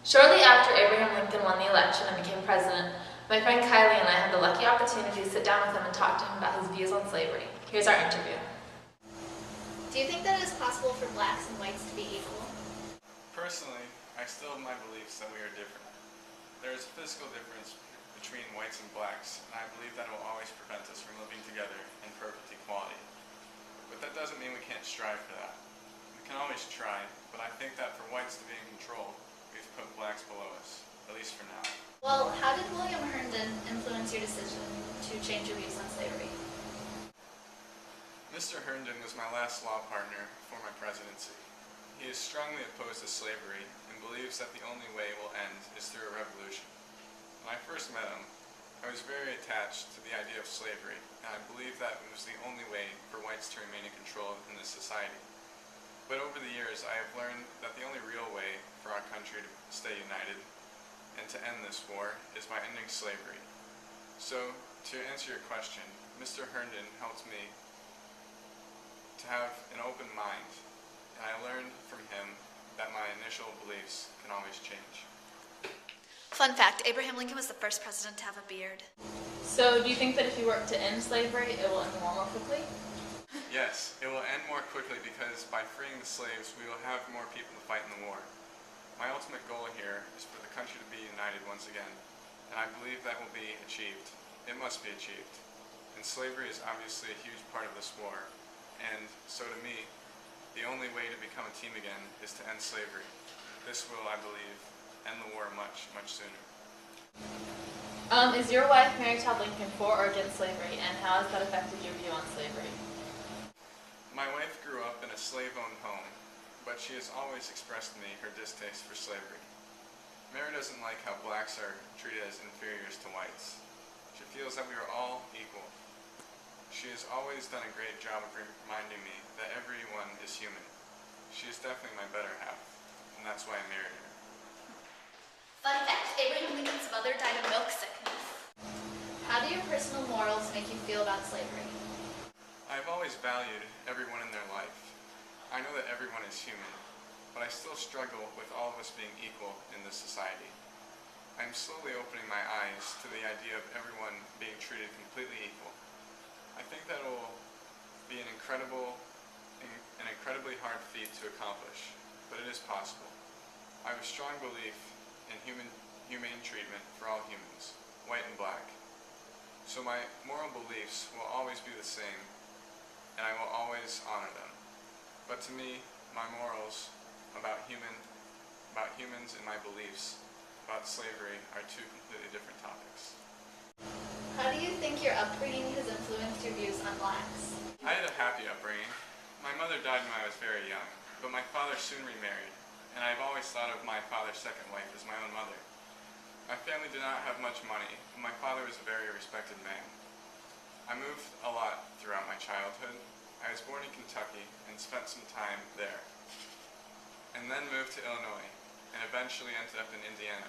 Shortly after Abraham Lincoln won the election and became president, my friend Kylie and I had the lucky opportunity to sit down with him and talk to him about his views on slavery. Here's our interview. Do you think that it is possible for blacks and whites to be equal? Personally, I still have my beliefs that we are different. There is a physical difference between whites and blacks, and I believe that it will always prevent us from living together in perfect equality. But that doesn't mean we can't strive for that. We can always try, but I think that for whites to be in control, we've put blacks below us, at least for now. Well, how did William Herndon influence your decision to change your views on slavery? Mr. Herndon was my last law partner for my presidency. He is strongly opposed to slavery and believes that the only way it will end is through a revolution. When I first met him, I was very attached to the idea of slavery, and I believed that it was the only way for whites to remain in control in this society. But over the years, I have learned that the only real way for our country to stay united and to end this war is by ending slavery. So, to answer your question, Mr. Herndon helped me to have an open mind, and I learned from him that my initial beliefs can always change. Fun fact, Abraham Lincoln was the first president to have a beard. So, do you think that if you work to end slavery, it will end the war more quickly? Yes, it will end more quickly because by freeing the slaves, we will have more people to fight in the war. My ultimate goal here is for the country to be united once again, and I believe that will be achieved. It must be achieved. And slavery is obviously a huge part of this war, and so to me, the only way to become a team again is to end slavery. This will, I believe, end the war much, much sooner. Is your wife, Mary Todd Lincoln, for or against slavery, and how has that affected your view on slavery? My wife grew up in a slave-owned home, but she has always expressed to me her distaste for slavery. Mary doesn't like how blacks are treated as inferiors to whites. She feels that we are all equal. She has always done a great job of reminding me that everyone is human. She is definitely my better half, and that's why I married her. Fun fact, Abraham Lincoln's mother died of milk sickness. How do your personal morals make you feel about slavery? I have always valued everyone in their life. I know that everyone is human, but I still struggle with all of us being equal in this society. I am slowly opening my eyes to the idea of everyone being treated completely equal. I think that will be an incredibly hard feat to accomplish, but it is possible. I have a strong belief in humane treatment for all humans, white and black. So my moral beliefs will always be the same, and I will always honor them. But to me, my morals about humans and my beliefs about slavery are two completely different topics. How do you think your upbringing has influenced your views on blacks? I had a happy upbringing. My mother died when I was very young, but my father soon remarried, and I've always thought of my father's second wife as my own mother. My family did not have much money, but my father was a very respected man. I moved a lot throughout my childhood. I was born in Kentucky and spent some time there, and then moved to Illinois, and eventually ended up in Indiana.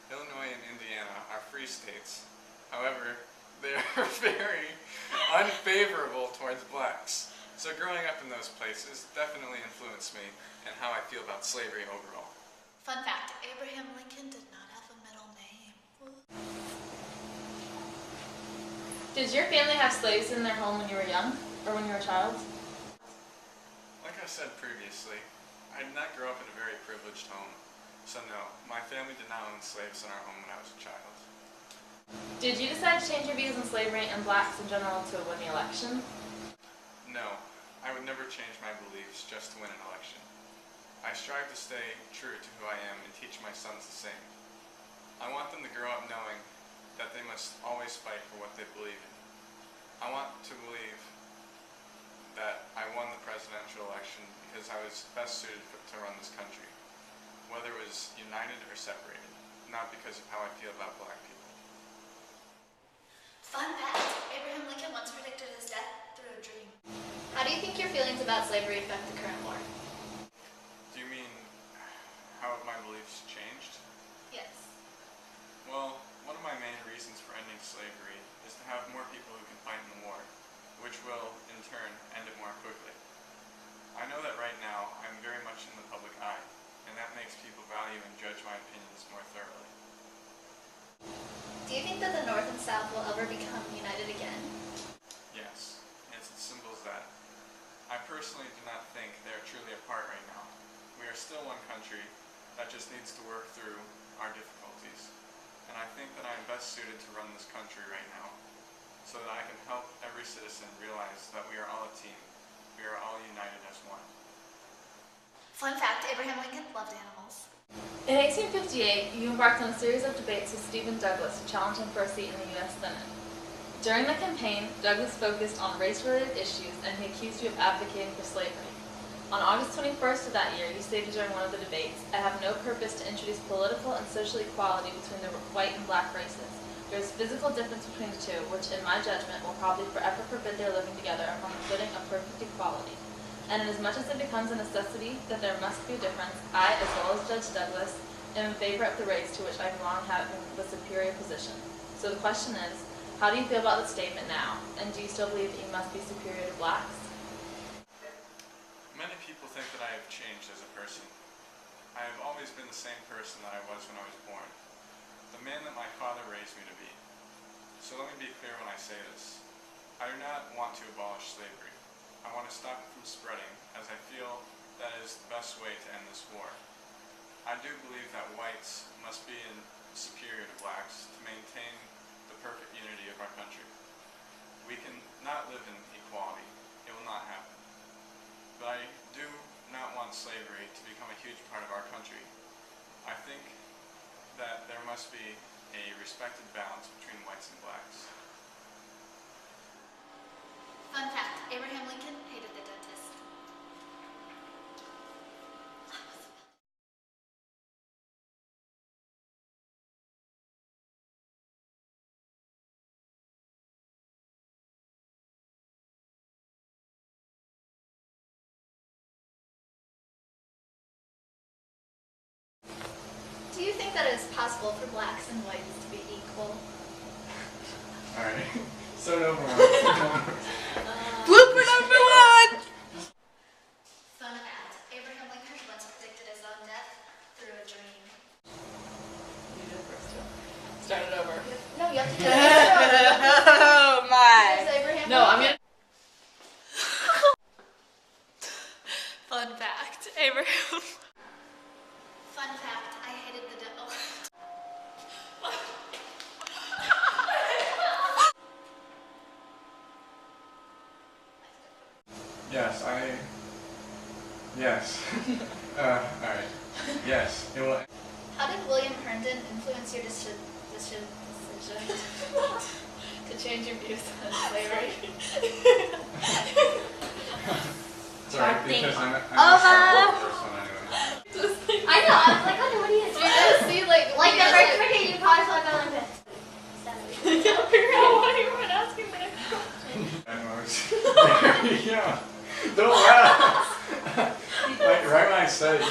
Illinois and Indiana are free states. However, they are very unfavorable towards blacks. So growing up in those places definitely influenced me and how I feel about slavery overall. Fun fact, Abraham Lincoln did not have a middle name. Did your family have slaves in their home when you were young, or when you were a child? Like I said previously, I did not grow up in a very privileged home. So no, my family did not own slaves in our home when I was a child. Did you decide to change your views on slavery and blacks in general to win the election? No, I would never change my beliefs just to win an election. I strive to stay true to who I am and teach my sons the same. I want them to grow up knowing that they must always fight for what they believe in. I want to believe that I won the presidential election because I was best suited to run this country, whether it was united or separated, not because of how I feel about black people. Fun fact, Abraham Lincoln once predicted his death through a dream. How do you think your feelings about slavery affect the current war? Do you mean how have my beliefs changed? Yes. Well, one of my main reasons for ending slavery is to have more people who can fight in the war, which will, in turn, end it more quickly. I know that right now I'm very much in the public eye, and that makes people value and judge my opinion you think that the North and South will ever become united again? Yes, it's as simple as that. I personally do not think they are truly apart right now. We are still one country that just needs to work through our difficulties. And I think that I am best suited to run this country right now, so that I can help every citizen realize that we are all a team. We are all united as one. Fun fact, Abraham Lincoln loved animals. In 1858, you embarked on a series of debates with Stephen Douglas to challenge him for a seat in the U.S. Senate. During the campaign, Douglas focused on race-related issues and he accused you of advocating for slavery. On August 21st of that year, you stated during one of the debates, "I have no purpose to introduce political and social equality between the white and black races. There is physical difference between the two, which in my judgment will probably forever forbid their living together upon the footing of perfect equality. And inasmuch as it becomes a necessity that there must be a difference, I, as well as Judge Douglas, am in favor of the race to which I belong having the superior position." So the question is, how do you feel about the statement now? And do you still believe that you must be superior to blacks? Many people think that I have changed as a person. I have always been the same person that I was when I was born, the man that my father raised me to be. So let me be clear when I say this. I do not want to abolish slavery. I want to stop it from spreading, as I feel that is the best way to end this war. I do believe that whites must be superior to blacks to maintain the perfect unity of our country. We can not live in equality. It will not happen. But I do not want slavery to become a huge part of our country. I think that there must be a respected balance between whites and blacks. Fun fact, Abraham Lincoln hated the dentist. Do you think that it is possible for blacks and whites to be equal? Alright, so no more. Blooper number one! Fun fact, Abraham Lincoln once predicted his own death through a dream. You did first too. Start it over. No, you have to do it. Oh my! There's Abraham No, I'm Lincoln. gonna. Fun fact, Abraham. Fun fact, I hated the devil. Yes. Alright. Yes, it will. How did William Herndon influence your decision to change your views on slavery? Sorry, Talking because I'm a over. person anyway. I know, I was like, oh, what do you You just see like Like you the guys, first cricket, you probably saw going like this. Why you weren't asking that? Yeah. Don't laugh. Like right when I said it,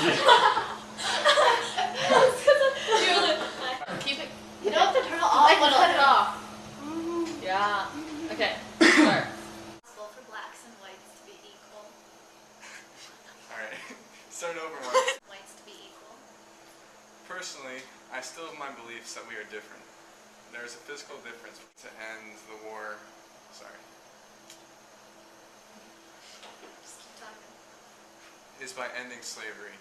Keep it. you don't have to turn it off. I can cut it off. Yeah. Okay. Start. Possible for blacks and whites to be equal. Alright. Start over once. Whites to be equal. Personally, I still have my beliefs that we are different. There is a physical difference to end the war. Sorry. Just keep talking. Is by ending slavery.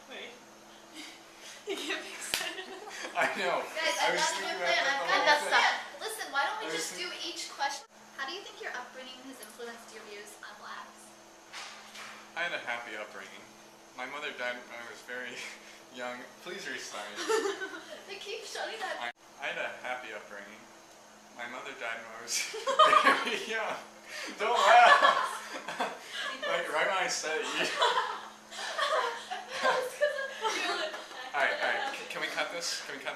Wait. You get me excited. I know. Guys, I I've was got thinking my about plan. that I've the got whole that thing. stuff. Listen, why don't we I was just do each question? How do you think your upbringing has influenced your views on blacks? I had a happy upbringing. My mother died when I was very young. Please restart. They keep shutting that. I had a happy upbringing. My mother died when I was very young. Don't laugh. Like right when I said it. Alright. Can we cut this? Can we cut this?